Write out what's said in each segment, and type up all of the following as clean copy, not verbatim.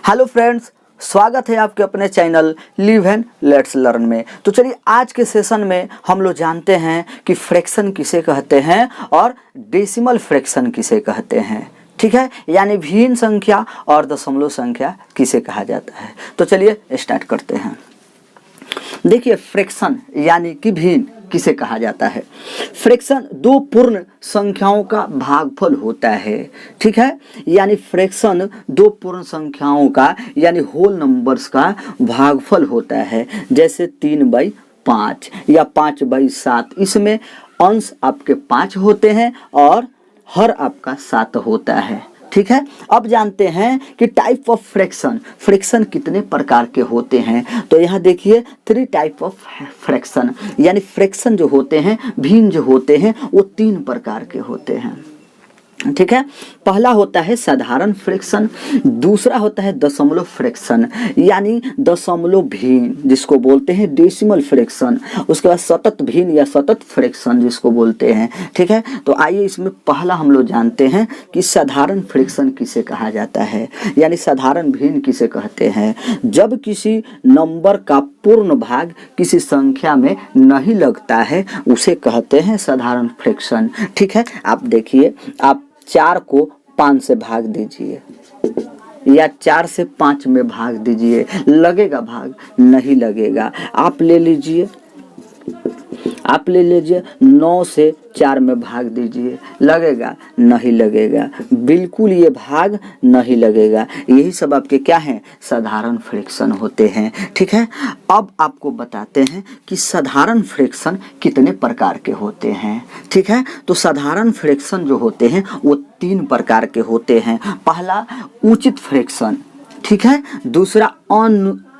Hello friends, स्वागत है आपके अपने channel live and let's learn में। तो चलिए आज के सेशन में हम लोग जानते हैं कि फ्रैक्शन किसे कहते हैं और डेसिमल फ्रैक्शन किसे कहते हैं। ठीक है, यानी भिन्न संख्या और दशमलव संख्या किसे कहा जाता है। तो चलिए स्टार्ट करते हैं। देखिए, फ्रैक्शन यानी कि भिन्न किसे कहा जाता है। फ्रैक्शन दो पूर्ण संख्याओं का भागफल होता है। ठीक है, यानी फ्रैक्शन दो पूर्ण संख्याओं का यानी होल नंबर्स का भागफल होता है। जैसे 3/5 या 5/7। इसमें अंश आपके 5 होते हैं और हर आपका 7 होता है। ठीक है, अब जानते हैं कि टाइप ऑफ फ्रैक्शन, फ्रैक्शन कितने प्रकार के होते हैं। तो यहाँ देखिए 3 टाइप ऑफ फ्रैक्शन, यानी फ्रैक्शन जो होते हैं, भिन्न जो होते हैं, वो 3 प्रकार के होते हैं। ठीक है, पहला होता है साधारण फ्रैक्शन, दूसरा होता है दशमलव फ्रैक्शन यानी दशमलव भिन्न जिसको बोलते हैं डेसिमल फ्रैक्शन, उसके बाद सतत भिन्न या सतत फ्रैक्शन जिसको बोलते हैं। ठीक है, तो आइए इसमें पहला हम लोग जानते हैं कि साधारण फ्रैक्शन किसे कहा जाता है, यानी साधारण भिन्न किसे कहते हैं। जब किसी नंबर का पूर्ण भाग किसी संख्या में नहीं लगता है उसे कहते हैं साधारण फ्रैक्शन। ठीक है, आप देखिए, आप 4 को 5 से भाग दीजिए या 4 से 5 में भाग दीजिए, लगेगा भाग? नहीं लगेगा। आप ले लीजिए 9 से 4 में भाग दीजिए, लगेगा? नहीं लगेगा, बिल्कुल ये भाग नहीं लगेगा। यही सब आपके क्या हैं? साधारण फ्रैक्शन होते हैं। ठीक है, अब आपको बताते हैं कि साधारण फ्रैक्शन कितने प्रकार के होते हैं। ठीक है, तो साधारण फ्रैक्शन जो होते हैं वो 3 प्रकार के होते हैं। पहला उचित फ्रैक्शन, ठीक है, दूसरा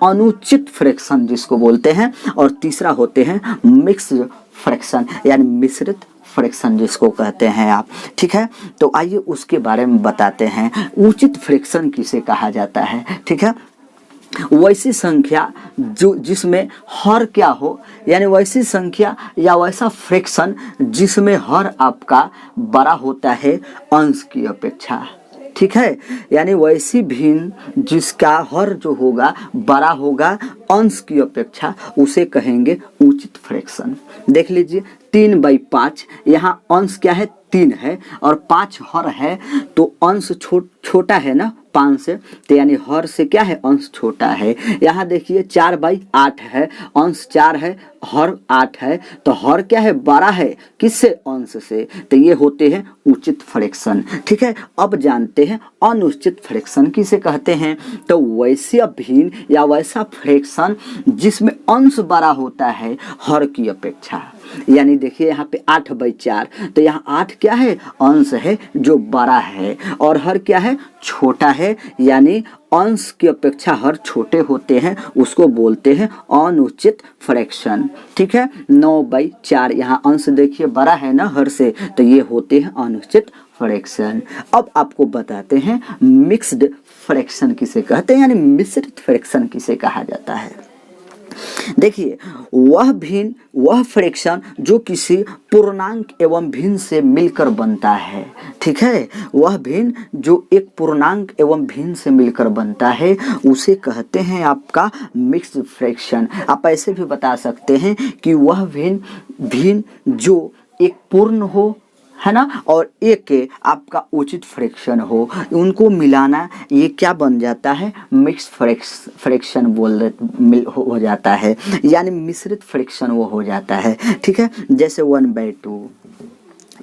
अनुचित फ्रैक्शन जिसको बोलते हैं, और तीसरा होते हैं मिक्स्ड फ्रैक्शन यानी मिश्रित फ्रैक्शन जिसको कहते हैं आप। ठीक है, तो आइए उसके बारे में बताते हैं। उचित फ्रैक्शन किसे कहा जाता है? ठीक है, वैसी संख्या जो जिसमें हर क्या हो, यानी वैसी संख्या या वैसा फ्रैक्शन जिसमें हर आपका बड़ा होता है अंश की अपेक्षा। ठीक है, यानी वैसी भिन्न जिसका हर जो होगा बड़ा होगा अंश की अपेक्षा, उसे कहेंगे उचित फ्रैक्शन। देख लीजिए 3/5, यहाँ अंश क्या है? 3 है और 5 हर है, तो अंश छोटा है ना 5 से, तो यानी हर से क्या है? अंश छोटा है। यहाँ देखिए 4/8 है, अंश 4 है, हर 8 है, तो हर क्या है? बड़ा है किससे? अंश से। तो ये होते हैं उचित फ्रैक्शन। ठीक है, अब जानते हैं अनुचित फ्रैक्शन किसे कहते हैं। तो वैसे भिन्न या वैसा फ्रैक्शन जिसमें अंश बड़ा होता है हर की अपेक्षा। यानी देखिए यहाँ पे 8/4, तो यहाँ 8 क्या है? अंश है जो बड़ा है, और हर क्या है? छोटा है, यानी अंश की अपेक्षा हर छोटे होते हैं, उसको बोलते हैं अनुचित फ्रैक्शन। ठीक है, 9/4, यहाँ अंश देखिए बड़ा है ना हर से, तो ये होते हैं अनुचित फ्रैक्शन। अब आपको बताते हैं मिक्स्ड फ्रैक्शन किसे कहते हैं, यानी मिश्रित फ्रैक्शन किसे कहा जाता है। देखिए, वह फ्रैक्शन जो किसी पूर्णांक एवं भिन्न से मिलकर बनता है। ठीक है, वह भिन्न जो एक पूर्णांक एवं भिन्न से मिलकर बनता है उसे कहते हैं आपका मिक्स्ड फ्रैक्शन। आप ऐसे भी बता सकते हैं कि वह भिन्न जो एक पूर्ण हो, है ना, और एक के आपका उचित फ्रैक्शन हो, उनको मिलाना ये क्या बन जाता है? मिक्स फ्रैक्शन हो जाता है, यानी मिश्रित फ्रैक्शन वो हो जाता है। ठीक है, जैसे 1/2,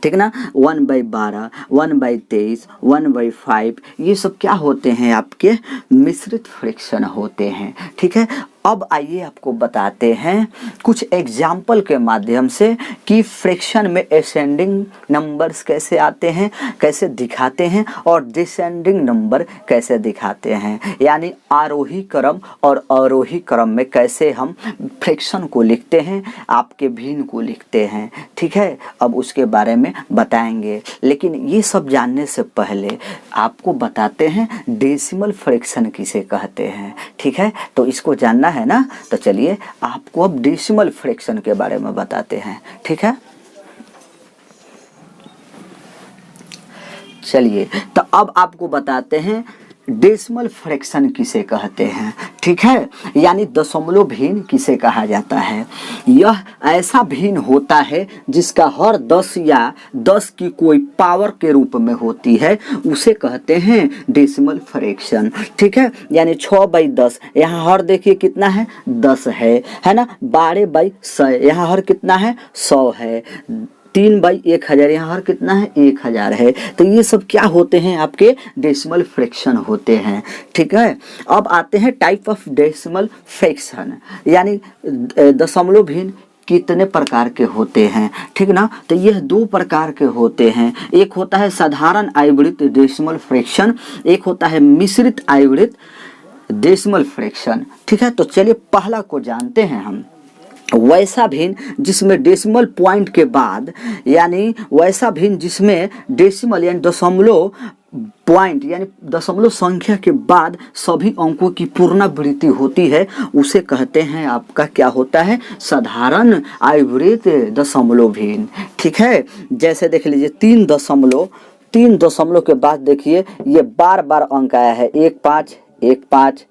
ठीक ना, 1/12, 1/23, 1/5, ये सब क्या होते हैं? आपके मिश्रित फ्रैक्शन होते हैं। ठीक है, अब आइए आपको बताते हैं कुछ एग्जाम्पल के माध्यम से कि फ्रैक्शन में असेंडिंग नंबर्स कैसे आते हैं, कैसे दिखाते हैं, और डिसेंडिंग नंबर कैसे दिखाते हैं, यानी आरोही क्रम और अवरोही क्रम में कैसे हम फ्रैक्शन को लिखते हैं, आपके भिन्न को लिखते हैं। ठीक है, अब उसके बारे में बताएंगे, लेकिन ये सब जानने से पहले आपको बताते हैं डेसिमल फ्रैक्शन किसे कहते हैं। ठीक है, तो इसको जानना है ना, तो चलिए आपको अब डेसिमल फ्रैक्शन के बारे में बताते हैं। ठीक है, चलिए तो अब आपको बताते हैं डेसिमल फ्रैक्शन किसे कहते हैं, ठीक है, यानी दशमलव भिन्न किसे कहा जाता है। यह ऐसा भिन्न होता है जिसका हर 10 या 10 की कोई पावर के रूप में होती है, उसे कहते हैं डेसिमल फ्रैक्शन, ठीक है। यानी 6/10 यहाँ हर देखिए कितना है 10 है ना। 12/100 यहाँ हर कितना है 100 है। 3/1000 यहाँ हर कितना है 1000 है। तो ये सब क्या होते हैं आपके डेसिमल फ्रैक्शन होते हैं, ठीक है। अब आते हैं टाइप ऑफ डेसिमल फ्रैक्शन, यानी दशमलव भिन्न कितने प्रकार के होते हैं, ठीक ना। तो यह 2 प्रकार के होते हैं, एक होता है साधारण आवर्त डेसिमल फ्रैक्शन, एक होता है मिश्रित आवर्त डेसिमल फ्रैक्शन, ठीक है। तो चलिए पहला को जानते हैं हम। वैसा भिन्न जिसमें डेसिमल पॉइंट के बाद, यानी वैसा भिन्न जिसमें डेसिमल यानी दशमलव पॉइंट यानी दशमलव संख्या के बाद सभी अंकों की पुनरावृत्ति होती है, उसे कहते हैं आपका क्या होता है साधारण आवर्त दशमलव भिन्न, ठीक है। जैसे देख लीजिए 3 दशमलव के बाद देखिए ये बार बार अंक आया है 1 5 1 5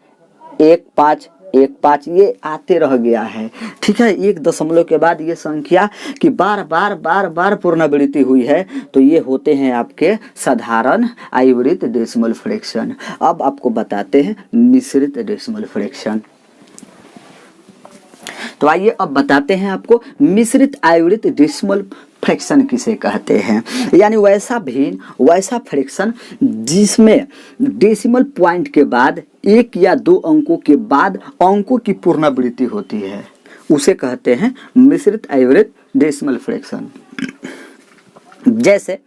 1 5 1 5, ये आते रह गया है, ठीक है। 1 दशमलव के बाद ये संख्या की बार बार पुनरावृत्ति हुई है, तो ये होते हैं आपके साधारण आवर्त डेसिमल फ्रैक्शन। अब आपको बताते हैं मिश्रित डेसिमल फ्रैक्शन। तो आइए अब बताते हैं आपको मिश्रित आवर्त डेसिमल फ्रैक्शन किसे कहते हैं, यानी वैसा भिन्न वैसा फ्रैक्शन जिसमें डेसिमल पॉइंट के बाद 1 या 2 अंकों के बाद अंकों की पुनरावृत्ति होती है, उसे कहते हैं मिश्रित आवर्त डेसिमल फ्रैक्शन। जैसे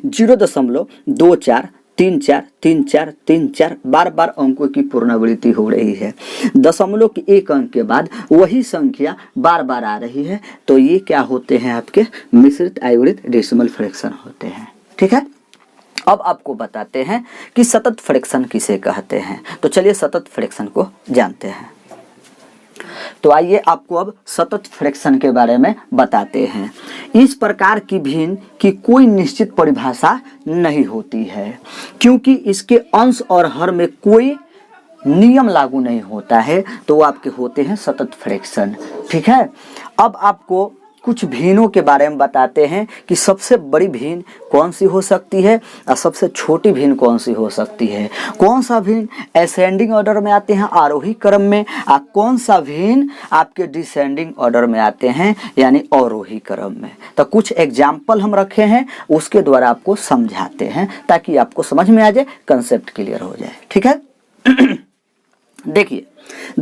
0.24343434 बार बार अंकों की पुनरावृत्ति हो रही है, दशमलव के 1 अंक के बाद वही संख्या बार बार आ रही है, तो ये क्या होते हैं आपके मिश्रित आवर्त डेसिमल फ्रैक्शन होते हैं, ठीक है। अब आपको बताते हैं कि सतत फ्रैक्शन किसे कहते हैं। तो चलिए सतत फ्रैक्शन को जानते हैं। तो आइए आपको अब सतत फ्रैक्शन के बारे में बताते हैं। इस प्रकार की भिन्न की कोई निश्चित परिभाषा नहीं होती है, क्योंकि इसके अंश और हर में कोई नियम लागू नहीं होता है, तो वो आपके होते हैं सतत फ्रैक्शन, ठीक है। अब आपको कुछ भिन्नों के बारे में बताते हैं कि सबसे बड़ी भिन्न कौन सी हो सकती है और सबसे छोटी भिन्न कौन सी हो सकती है। कौन सा भिन्न असेंडिंग ऑर्डर में आते हैं आरोही क्रम में, और कौन सा भिन्न आपके डिसेंडिंग ऑर्डर में आते हैं यानी अवरोही क्रम में। तो कुछ एग्जाम्पल हम रखे हैं, उसके द्वारा आपको समझाते हैं ताकि आपको समझ में आ जाए, कंसेप्ट क्लियर हो जाए, ठीक है। देखिए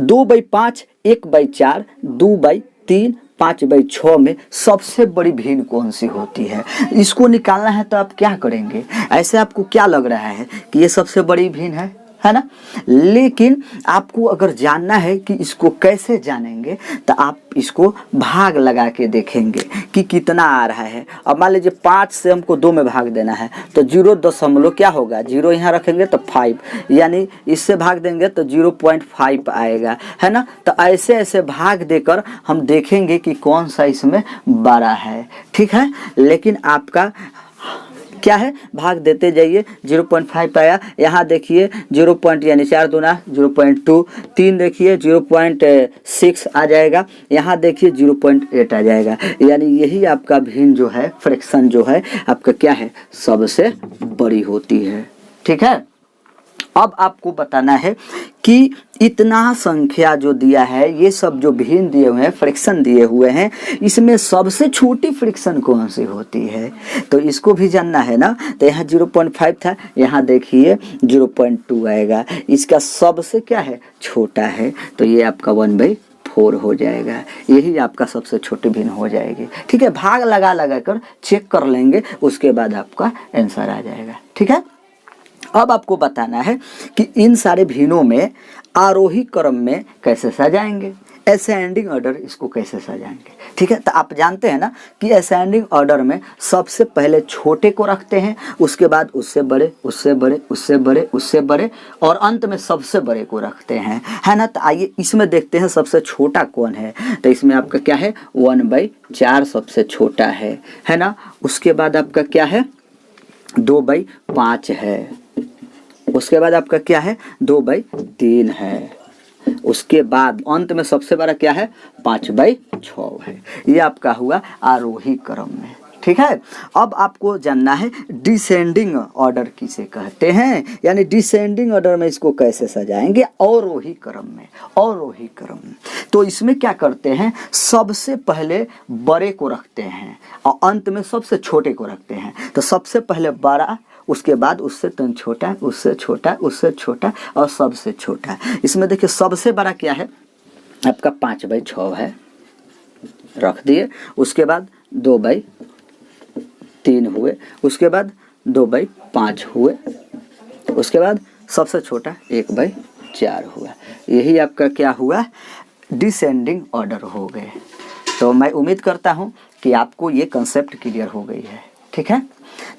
2/5 1/4 2/3 5/6 में सबसे बड़ी भिन्न कौन सी होती है, इसको निकालना है तो आप क्या करेंगे। ऐसे आपको क्या लग रहा है कि ये सबसे बड़ी भिन्न है ना, लेकिन आपको अगर जानना है कि इसको कैसे जानेंगे तो आप इसको भाग लगा के देखेंगे कि कितना आ रहा है। अब मान लीजिए 5 से हमको 2 में भाग देना है, तो 0 क्या होगा, 0 यहाँ रखेंगे तो 5, यानी इससे भाग देंगे तो 0.5 आएगा, है ना। तो ऐसे ऐसे भाग देकर हम देखेंगे कि कौन सा इसमें बड़ा है, ठीक है। लेकिन आपका क्या है, भाग देते जाइए, 0.5 आया, यहाँ देखिए 0 यानी 4 दूना 0.2, 3 देखिए 0.6 आ जाएगा, यहाँ देखिए 0.8 आ जाएगा, यानी यही आपका भिन्न जो है फ्रैक्शन जो है आपका क्या है सबसे बड़ी होती है, ठीक है। अब आपको बताना है कि इतना संख्या जो दिया है, ये सब जो भिन्न दिए हुए हैं फ्रैक्शन दिए हुए हैं, इसमें सबसे छोटी फ्रैक्शन कौन सी होती है, तो इसको भी जानना है ना। तो यहाँ 0.5 था, यहाँ देखिए 0.2 आएगा, इसका सबसे क्या है छोटा है, तो ये आपका 1/4 हो जाएगा, यही आपका सबसे छोटी भिन्न हो जाएगी, ठीक है। भाग लगा लगा कर चेक कर लेंगे, उसके बाद आपका आंसर आ जाएगा, ठीक है। अब आपको बताना है कि इन सारे भिन्नों में आरोही क्रम में कैसे सजाएंगे, असेंडिंग ऑर्डर इसको कैसे सजाएंगे, ठीक है। तो आप जानते हैं ना कि असेंडिंग ऑर्डर में सबसे पहले छोटे को रखते हैं, उसके बाद उससे बड़े उससे बड़े उससे बड़े उससे बड़े और अंत में सबसे बड़े को रखते हैं, है ना। तो आइए इसमें देखते हैं सबसे छोटा कौन है। तो इसमें आपका क्या है 1/4 सबसे छोटा है ना। उसके बाद आपका क्या है 2/5 है, उसके बाद आपका क्या है 2/3 है। उसके बाद अंत में सबसे बड़ा क्या है 5/6 है। ये आपका हुआ आरोही क्रम में। ठीक है, अब आपको जानना है डिसेंडिंग ऑर्डर किसे कहते हैं, यानी डिसेंडिंग ऑर्डर में इसको कैसे सजाएंगे, अवरोही क्रम में। अवरोही क्रम तो इसमें क्या करते हैं, सबसे पहले बड़े को रखते हैं और अंत में सबसे छोटे को रखते हैं। तो सबसे पहले बड़ा, उसके बाद उससे तन छोटा, उससे छोटा, उससे छोटा और सबसे छोटा। इसमें देखिए सबसे बड़ा क्या है आपका 5/6 है, रख दिए। उसके बाद 2/3 हुए, उसके बाद 2/5 हुए, उसके बाद सबसे छोटा 1/4 हुआ। यही आपका क्या हुआ डिसेंडिंग ऑर्डर हो गए। तो मैं उम्मीद करता हूँ कि आपको ये कंसेप्ट क्लियर हो गई है। ठीक है,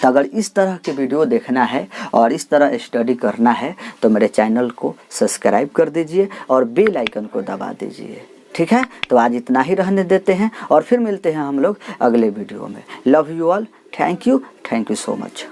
तो अगर इस तरह के वीडियो देखना है और इस तरह स्टडी करना है तो मेरे चैनल को सब्सक्राइब कर दीजिए और बेल आइकन को दबा दीजिए। ठीक है, तो आज इतना ही रहने देते हैं और फिर मिलते हैं हम लोग अगले वीडियो में। Love you all, thank you so much.